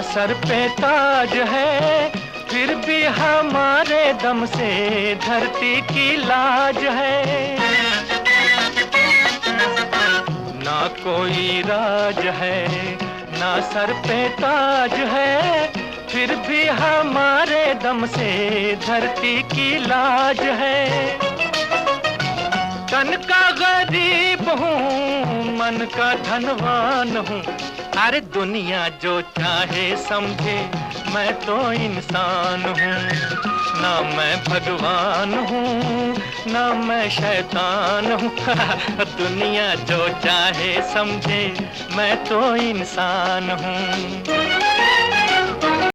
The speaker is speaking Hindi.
सर पे ताज है, फिर भी हमारे दम से धरती की लाज है। ना कोई राज है, ना सर पे ताज है, फिर भी हमारे दम से धरती की लाज है। तन का गरीब हूँ, मन का धनवान हूँ, अरे दुनिया जो चाहे समझे, मैं तो इंसान हूँ। ना मैं भगवान हूँ, ना मैं शैतान हूँ। दुनिया जो चाहे समझे, मैं तो इंसान हूँ।